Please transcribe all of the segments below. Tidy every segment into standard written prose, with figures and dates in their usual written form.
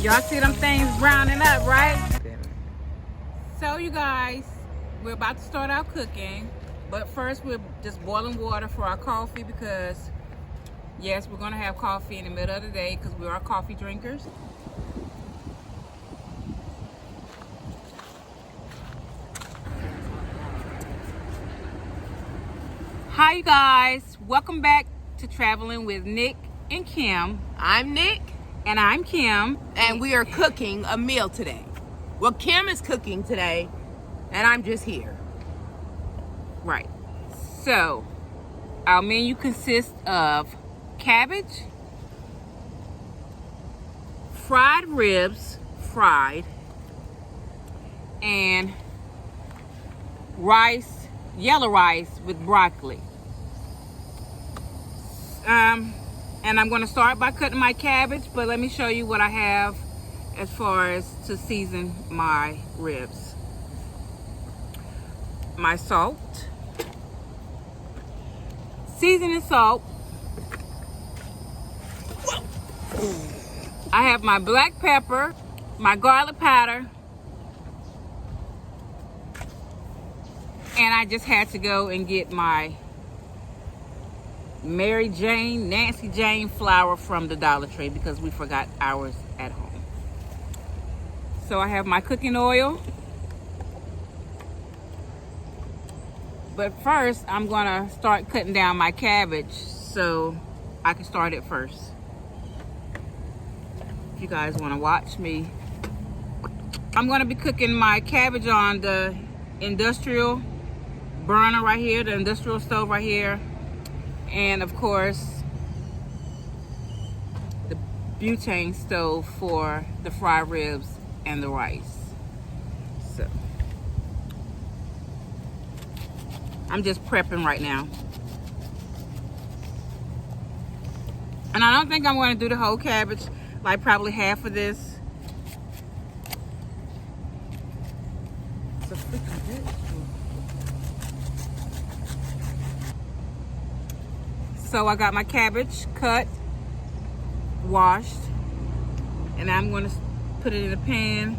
Y'all see them things browning up, right? So you guys, we're about to start our cooking, but first we're just boiling water for our coffee because yes, we're gonna have coffee in the middle of the day because we are coffee drinkers. Hi you guys, welcome back to Traveling with Nick and Kim. I'm Nick. And I'm Kim. And we are cooking a meal today. Well, Kim is cooking today, and I'm just here. Right. So, our menu consists of cabbage, fried ribs, and rice, yellow rice with broccoli. And I'm going to start by cutting my cabbage, but let me show you what I have as far as to season my ribs. My salt, seasoning salt. I have my black pepper, my garlic powder, and I just had to go and get my Mary Jane, Nancy Jane flour from the Dollar Tree because we forgot ours at home. So I have my cooking oil. But first, I'm gonna start cutting down my cabbage so I can start it first. If you guys wanna watch me. I'm gonna be cooking my cabbage on the industrial burner right here, the industrial stove right here. And of course, the butane stove for the fried ribs and the rice. So, I'm just prepping right now. And I don't think I'm going to do the whole cabbage, like probably half of this. So I got my cabbage cut, washed, and I'm going to put it in a pan.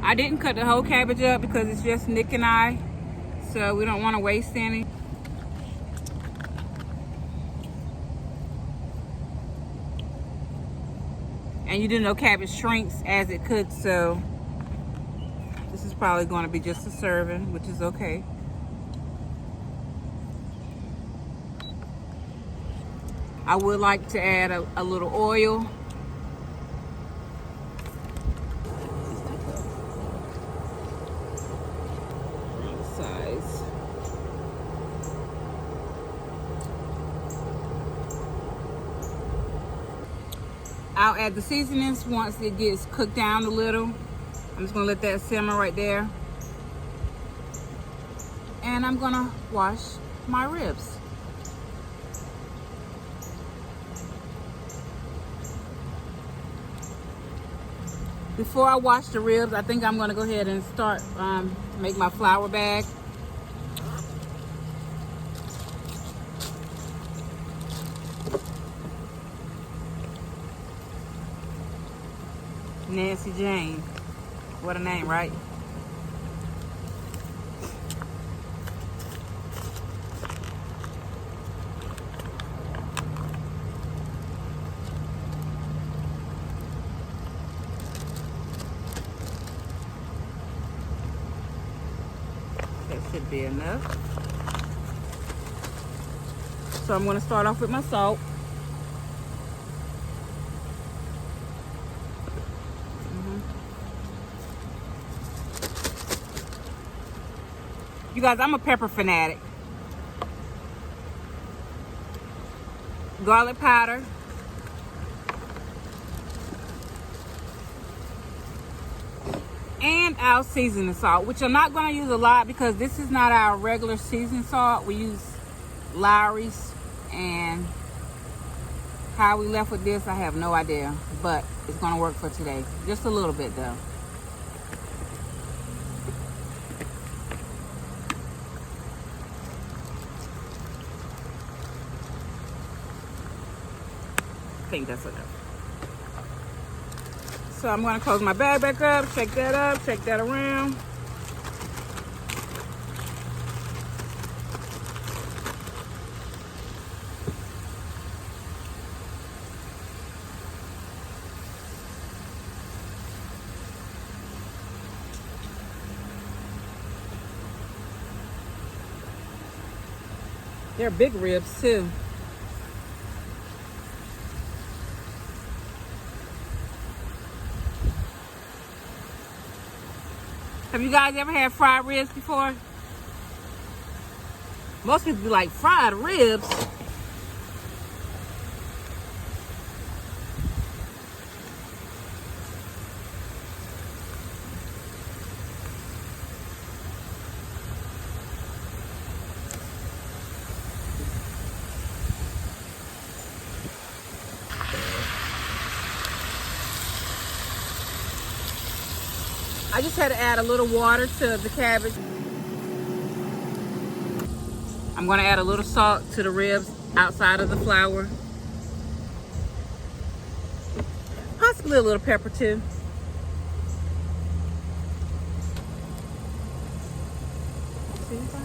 I didn't cut the whole cabbage up because it's just Nick and I, so we don't want to waste any. And you do know cabbage shrinks as it cooks, so this is probably going to be just a serving, which is okay. I would like to add a little oil. Size. I'll add the seasonings once it gets cooked down a little. I'm just gonna let that simmer right there. And I'm gonna wash my ribs. Before I wash the ribs, I think I'm gonna go ahead and start make my flour bag. Nancy Jane. What a name, right? That should be enough. So I'm going to start off with my salt. You guys, I'm a pepper fanatic. Garlic powder. And our seasoning salt, which I'm not going to use a lot because this is not our regular seasoning salt. We use Lowry's and How we left with this, I have no idea, but it's gonna work for today. Just a little bit though. I think that's enough. So I'm gonna close my bag back up, shake that around. They're big ribs too. Have you guys ever had fried ribs before? Most people be like, fried ribs? I just had to add a little water to the cabbage. I'm gonna add a little salt to the ribs outside of the flour. Possibly a little pepper too. See you guys?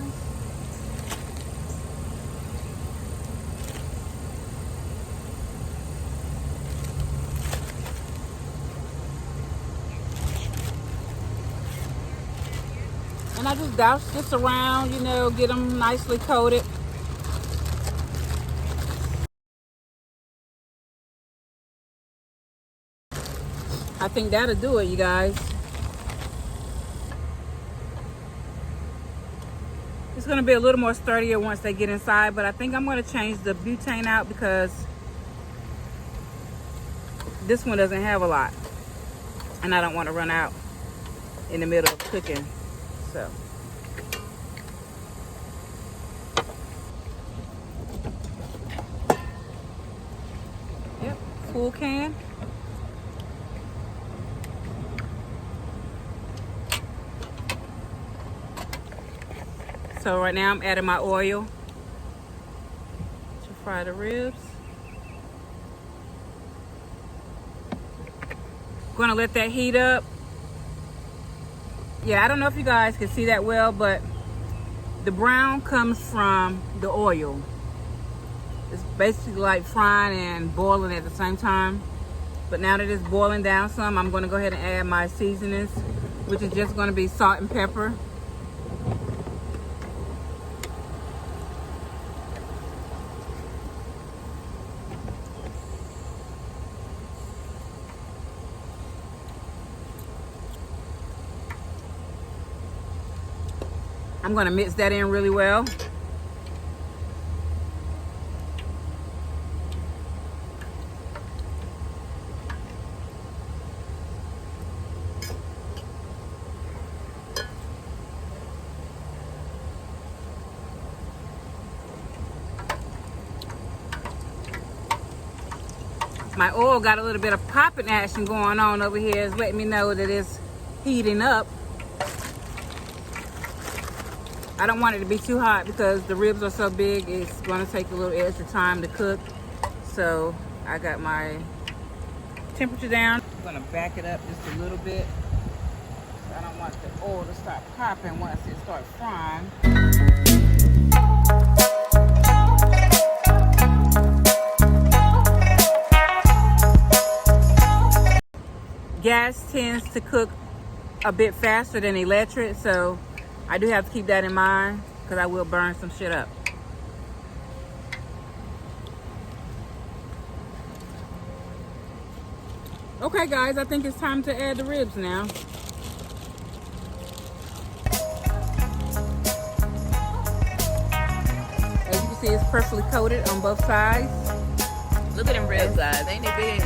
And I just douse this around, you know, get them nicely coated. I think that'll do it, you guys. It's gonna be a little more sturdier once they get inside, but I think I'm gonna change the butane out because this one doesn't have a lot. And I don't want to run out in the middle of cooking, so. Yep, full can. So right now I'm adding my oil to fry the ribs. Gonna let that heat up. Yeah, I don't know if you guys can see that well, but the brown comes from the oil. It's basically like frying and boiling at the same time. But now that it's boiling down some, I'm gonna go ahead and add my seasonings, which is just gonna be salt and pepper. I'm gonna mix that in really well. My oil got a little bit of popping action going on over here. It's letting me know that it's heating up. I don't want it to be too hot because the ribs are so big, it's going to take a little extra time to cook. So I got my temperature down. I'm going to back it up just a little bit. I don't want the oil to start popping once it starts frying. Gas tends to cook a bit faster than electric, so I do have to keep that in mind because I will burn some shit up. Okay guys, I think it's time to add the ribs now. As you can see, it's perfectly coated on both sides. Look at them ribs, guys. Ain't they big?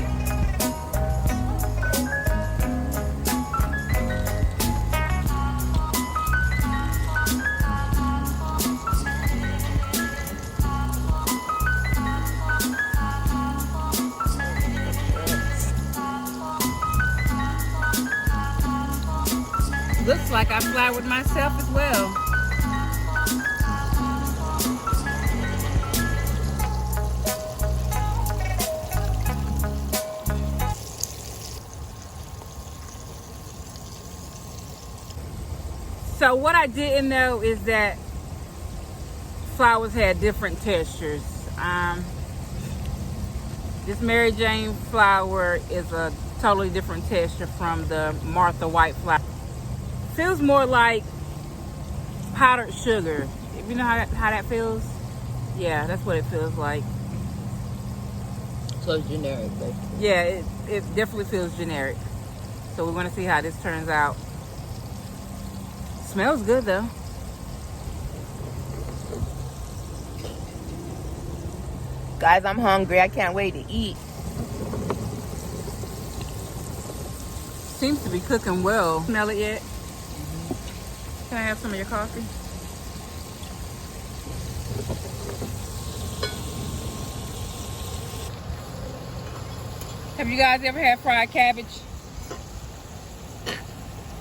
looks like I floured myself as well. So what I didn't know is that flowers had different textures. This Mary Jane flower is a totally different texture from the Martha White flower. Feels more like powdered sugar. You know how that feels? Yeah, that's what it feels like. So it's generic, basically. Yeah, it definitely feels generic. So we're going to see how this turns out. Smells good though. Guys, I'm hungry. I can't wait to eat. Seems to be cooking well. Smell it yet? Can I have some of your coffee? Have you guys ever had fried cabbage?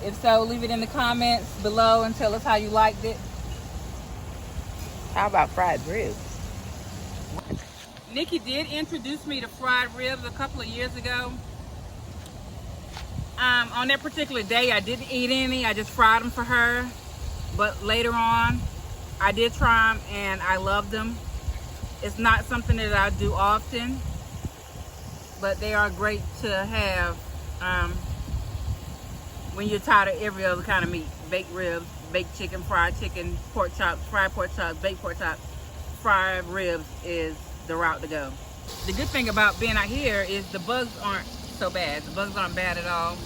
If so, leave it in the comments below and tell us how you liked it. How about fried ribs? Nikki did introduce me to fried ribs a couple of years ago. On that particular day, I didn't eat any. I just fried them for her. But later on, I did try them and I loved them. It's not something that I do often, but they are great to have when you're tired of every other kind of meat. Baked ribs, baked chicken, fried chicken, pork chops, fried pork chops, baked pork chops. Fried ribs is the route to go. The good thing about being out here is the bugs aren't so bad. The bugs aren't bad at all.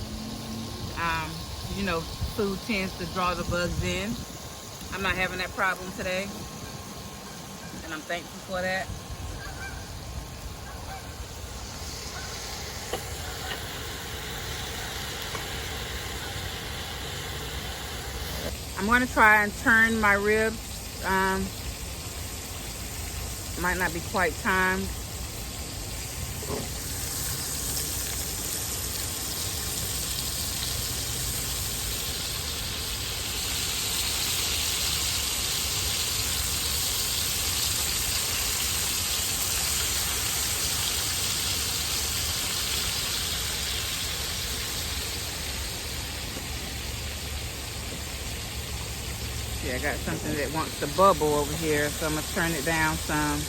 You know, food tends to draw the bugs in. I'm not having that problem today, and I'm thankful for that. I'm going to try and turn my ribs. Might not be quite timed. Yeah, I got something that wants to bubble over here, so I'm going to turn it down some.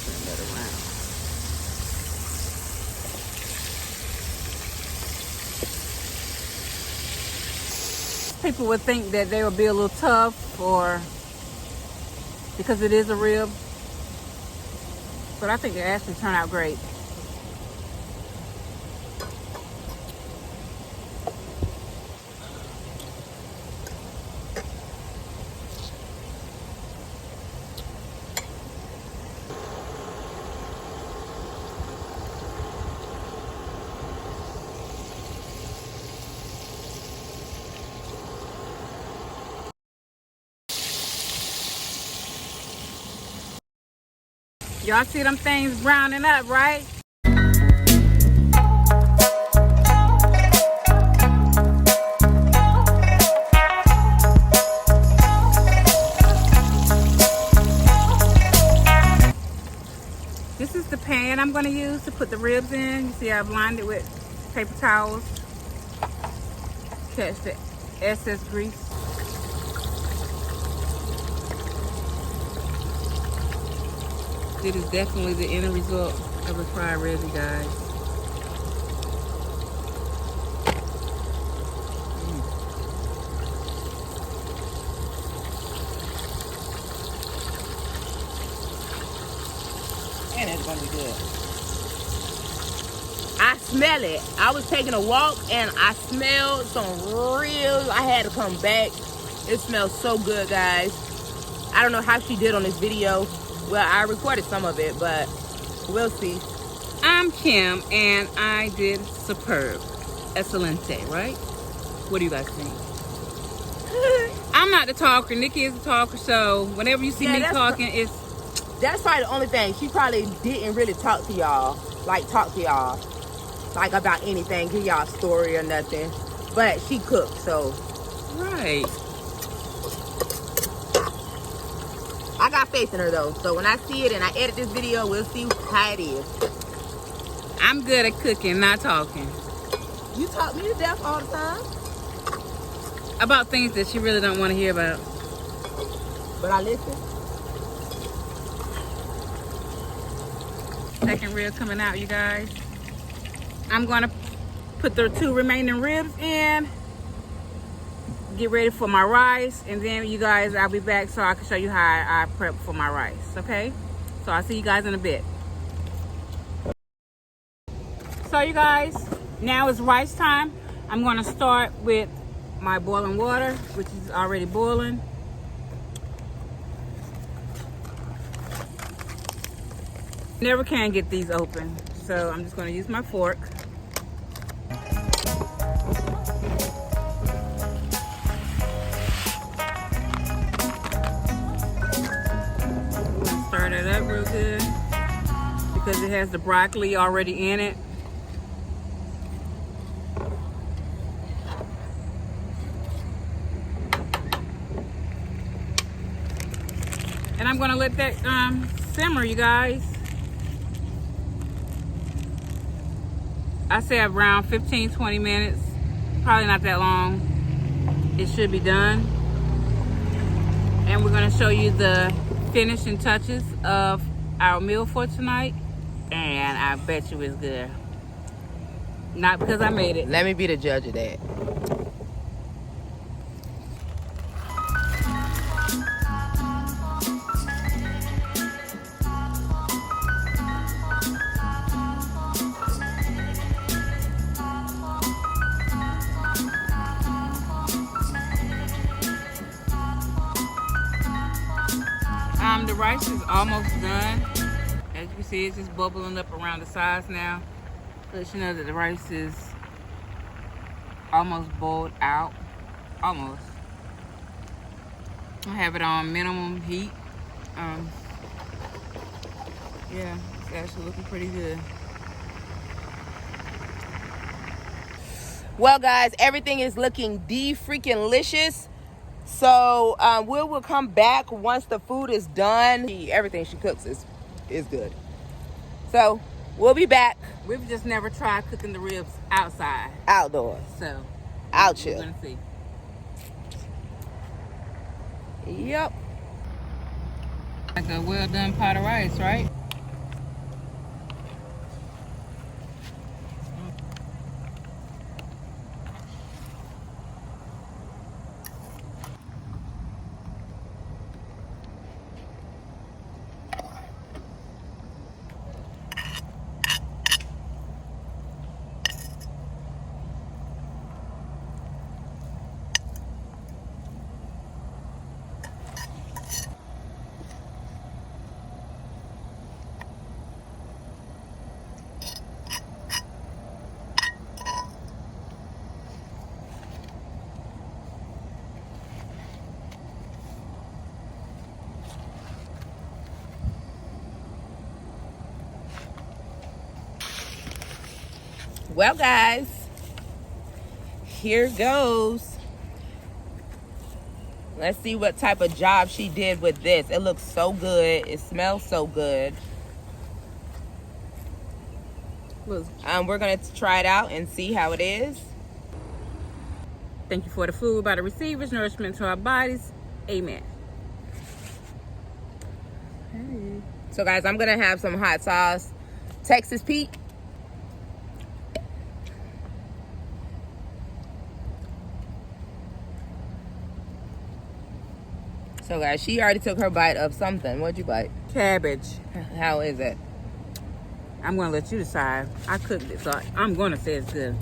Turn that around. People would think that they would be a little tough, or because it is a rib. But I think it actually turned out great. Y'all see them things browning up, right? This is the pan I'm going to use to put the ribs in. You see I've lined it with paper towels. Catch the excess grease. It is definitely the end result of a fried rib, you guys. And it's gonna be good. I smell it. I was taking a walk and I smelled some real, I had to come back. It smells so good, guys. I don't know how she did on this video. Well, I recorded some of it, but we'll see. I'm Kim, and I did superb. Excelente, right? What do you guys think? I'm not the talker. Nikki is the talker. So whenever you see me talking, that's probably the only thing. She probably didn't really talk to y'all, like about anything, give y'all a story or nothing. But she cooked, so. Right. I got faith in her though. So when I see it and I edit this video, we'll see how it is. I'm good at cooking, not talking. You talk me to death all the time. About things that she really don't want to hear about. But I listen. Second rib coming out, you guys. I'm gonna put the 2 remaining ribs in. Get ready for my rice, and then you guys, I'll be back so I can show you how I prep for my rice. Okay? So I'll see you guys in a bit. So you guys, now it's rice time. I'm gonna start with my boiling water, which is already boiling. Never can get these open, so I'm just gonna use my fork. Stir it up real good because it has the broccoli already in it. And I'm gonna let that simmer, you guys. I say around 15-20 minutes, probably not that long. It should be done. And we're gonna show you the finishing touches of our meal for tonight. And I bet you it's good. Not because I made it. Let me be the judge of that. The rice is almost done. As you can see, it's just bubbling up around the sides now. Let you know that the rice is almost boiled out. Almost. I have it on minimum heat. Yeah, it's actually looking pretty good. Well, guys, everything is looking de-freaking-licious. So we will come back once the food is done. Everything she cooks is good. So we'll be back. We've just never tried cooking the ribs outside. Outdoors. So I'll chill. We're gonna see. Yep. Like a well done pot of rice, right? Well, guys, here goes. Let's see what type of job she did with this. It looks so good. It smells so good. We're going to try it out and see how it is. Thank you for the food by the receivers, nourishment to our bodies. Amen. Hey. So, guys, I'm going to have some hot sauce. Texas Pete. So, guys, she already took her bite of something. What'd you bite? Cabbage. How is it? I'm going to let you decide. I cooked it, so I'm going to say it's good.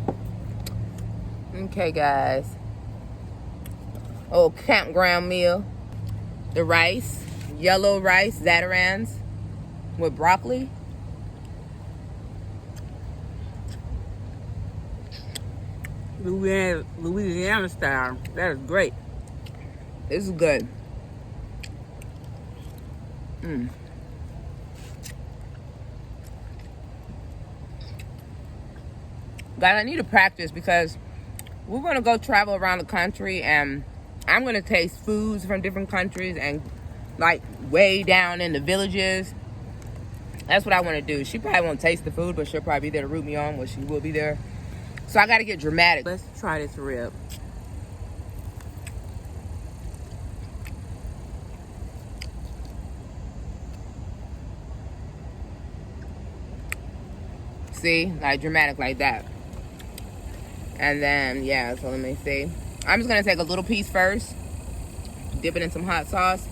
Okay, guys. Oh, Campground meal. The rice. Yellow rice, Zatarans with broccoli. Louisiana style. That is great. This is good. Guys, I need to practice because we're going to go travel around the country and I'm going to taste foods from different countries and like way down in the villages. That's what I want to do. She probably won't taste the food, but she'll probably be there to root me on, well, she will be there. So I got to get dramatic. Let's try this rib. See, like dramatic like that. And then, yeah, so let me see. I'm just going to take a little piece first. Dip it in some hot sauce.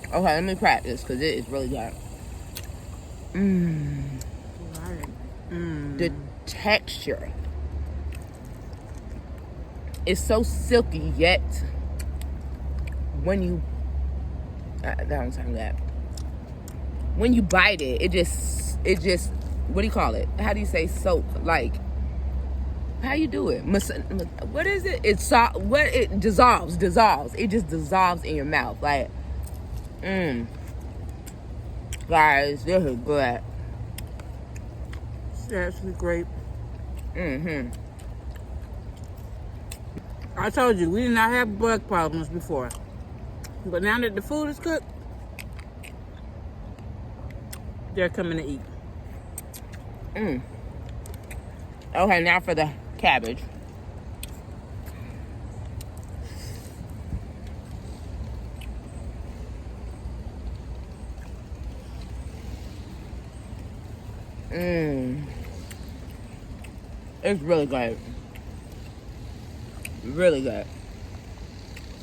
Okay, let me crack this because it is really good. The texture is so silky, yet when you that don't sound good. When you bite it, it just what do you call it? How do you say soak? Like, how you do it? What is it? It dissolves. It just dissolves in your mouth. Like, guys, this is good. It's actually great. I told you, we did not have bug problems before. But now that the food is cooked, they're coming to eat. Okay, now for the cabbage. It's really good. Really good.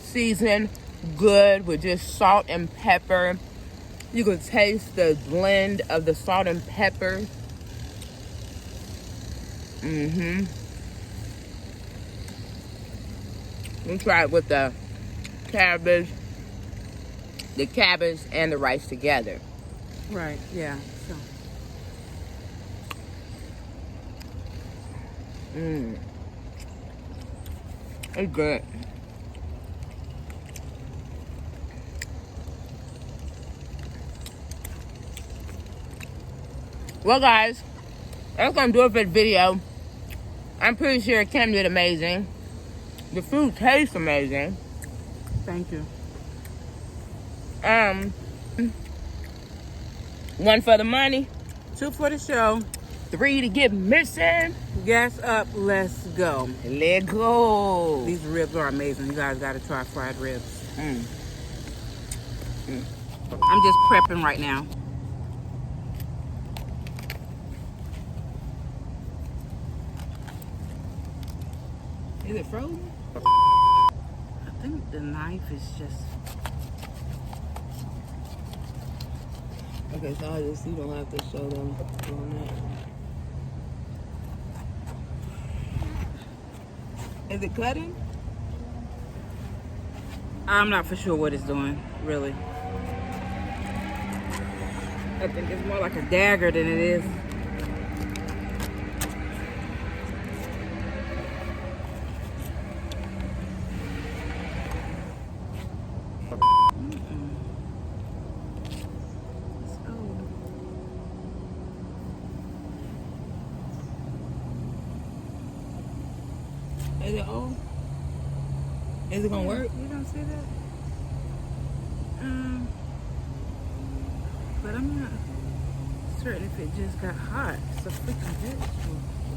Seasoned good with just salt and pepper. You can taste the blend of the salt and pepper. We'll try it with the cabbage and the rice together. Right, yeah. So. It's good. Well, guys, that's gonna do it for the video. I'm pretty sure Kim did amazing. The food tastes amazing. Thank you. 1 for the money, 2 for the show. 3 to get missing. Gas up, let's go. Let go. These ribs are amazing. You guys gotta try fried ribs. I'm just prepping right now. Is it frozen? I think the knife is just... Okay, so you don't have to show them on that. Is it cutting? I'm not for sure what it's doing, really. I think it's more like a dagger than it is. Is it on? Is it gonna work? You don't see that? But I'm not certain if it just got hot. It's a freaking vegetable.